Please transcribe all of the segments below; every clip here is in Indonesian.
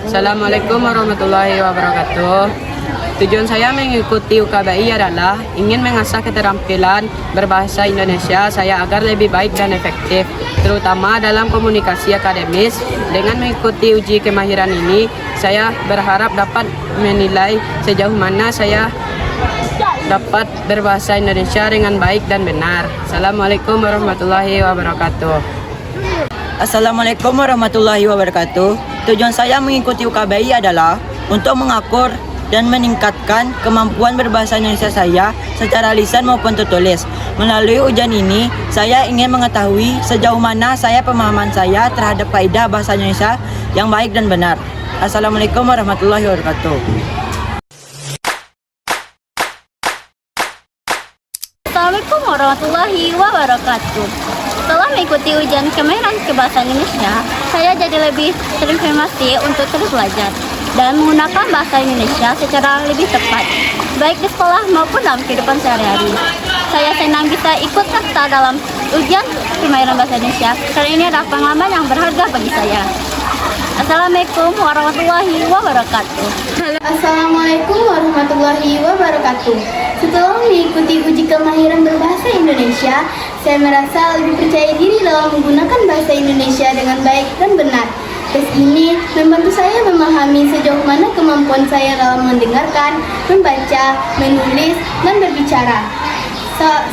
Assalamualaikum warahmatullahi wabarakatuh. Tujuan saya mengikuti UKBI adalah ingin mengasah keterampilan berbahasa Indonesia saya agar lebih baik dan efektif, terutama dalam komunikasi akademis. Dengan mengikuti uji kemahiran ini, saya berharap dapat menilai sejauh mana saya dapat berbahasa Indonesia dengan baik dan benar. Assalamualaikum warahmatullahi wabarakatuh. Assalamualaikum warahmatullahi wabarakatuh. Tujuan saya mengikuti UKBI adalah untuk mengakur dan meningkatkan kemampuan berbahasa Indonesia saya secara lisan maupun tertulis. Melalui ujian ini, saya ingin mengetahui sejauh mana pemahaman saya terhadap kaidah bahasa Indonesia yang baik dan benar. Assalamualaikum warahmatullahi wabarakatuh. Assalamualaikum warahmatullahi wabarakatuh. Setelah mengikuti ujian kemahiran bahasa Indonesia, saya jadi lebih terinformasi untuk terus belajar dan menggunakan bahasa Indonesia secara lebih tepat, baik di sekolah maupun dalam kehidupan sehari-hari. Saya senang bisa ikut serta dalam ujian kemahiran bahasa Indonesia karena ini adalah pengalaman yang berharga bagi saya. Assalamualaikum warahmatullahi wabarakatuh. Assalamualaikum warahmatullahi wabarakatuh. Setelah mengikuti uji kemahiran berbahasa Indonesia, saya merasa lebih percaya diri dalam menggunakan bahasa Indonesia dengan baik dan benar. Tes ini membantu saya memahami sejauh mana kemampuan saya dalam mendengarkan, membaca, menulis, dan berbicara.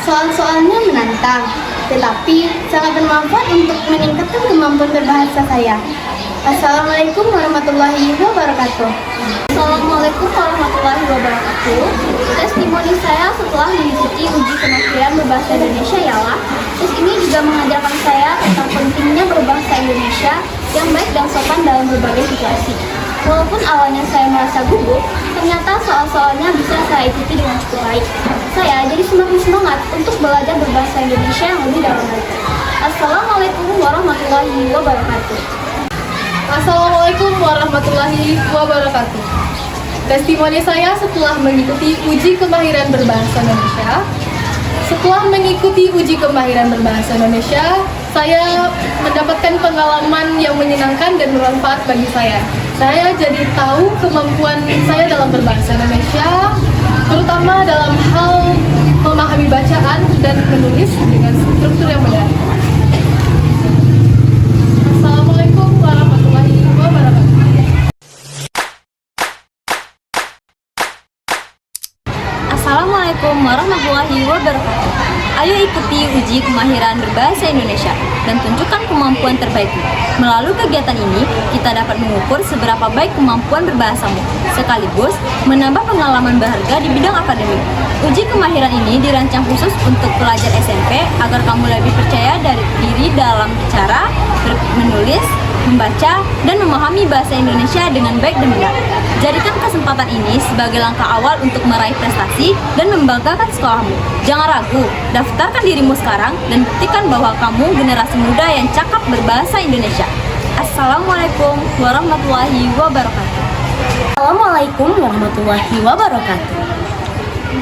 Soal-soalnya menantang, tetapi sangat bermanfaat untuk meningkatkan kemampuan berbahasa saya. Assalamualaikum warahmatullahi wabarakatuh. Assalamualaikum warahmatullahi wabarakatuh. Testimoni saya setelah mengikuti uji kemahiran berbahasa Indonesia ialah tes ini juga mengajarkan saya tentang pentingnya berbahasa Indonesia yang baik dan sopan dalam berbagai situasi. Walaupun awalnya saya merasa gugup, ternyata soal-soalnya bisa saya ikuti dengan cukup baik. Saya jadi semakin semangat untuk belajar berbahasa Indonesia yang lebih dalam lagi. Assalamualaikum warahmatullahi wabarakatuh. Assalamualaikum warahmatullahi wabarakatuh. Testimoni saya setelah mengikuti uji kemahiran berbahasa Indonesia. Setelah mengikuti uji kemahiran berbahasa Indonesia, saya mendapatkan pengalaman yang menyenangkan dan bermanfaat bagi saya. Saya jadi tahu kemampuan saya dalam berbahasa Indonesia, terutama dalam hal memahami bacaan dan menulis dengan struktur yang benar. Assalamualaikum warahmatullahi wabarakatuh. Assalamualaikum warahmatullahi wabarakatuh. Ayo ikuti uji kemahiran berbahasa Indonesia dan tunjukkan kemampuan terbaikmu. Melalui kegiatan ini, kita dapat mengukur seberapa baik kemampuan berbahasamu, sekaligus menambah pengalaman berharga di bidang akademik. Uji kemahiran ini dirancang khusus untuk pelajar SMP agar kamu lebih percaya diri dalam bicara, menulis, membaca, dan memahami bahasa Indonesia dengan baik dan benar. Jadikan kesempatan ini sebagai langkah awal untuk meraih prestasi dan membanggakan sekolahmu. Jangan ragu, daftarkan dirimu sekarang dan buktikan bahwa kamu generasi muda yang cakap berbahasa Indonesia. Assalamualaikum warahmatullahi wabarakatuh. Assalamualaikum warahmatullahi wabarakatuh.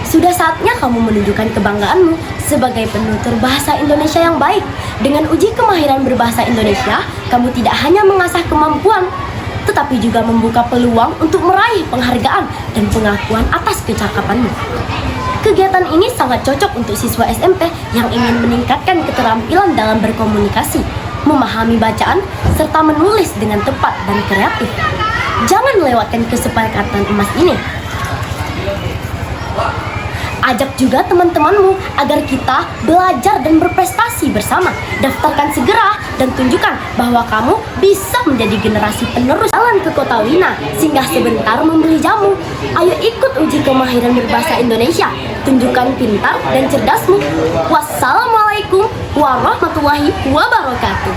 Sudah saatnya kamu menunjukkan kebanggaanmu sebagai penutur bahasa Indonesia yang baik. Dengan uji kemahiran berbahasa Indonesia, kamu tidak hanya mengasah kemampuan, tetapi juga membuka peluang untuk meraih penghargaan dan pengakuan atas kecakapanmu. Kegiatan ini sangat cocok untuk siswa SMP yang ingin meningkatkan keterampilan dalam berkomunikasi, memahami bacaan, serta menulis dengan tepat dan kreatif. Jangan lewatkan kesepakatan emas ini. Ajak juga teman-temanmu agar kita belajar dan berprestasi bersama. Daftarkan segera dan tunjukkan bahwa kamu bisa menjadi generasi penerus. Jalan ke Kota Wina, singgah sebentar membeli jamu. Ayo ikut uji kemahiran berbahasa Indonesia. Tunjukkan pintar dan cerdasmu. Wassalamualaikum warahmatullahi wabarakatuh.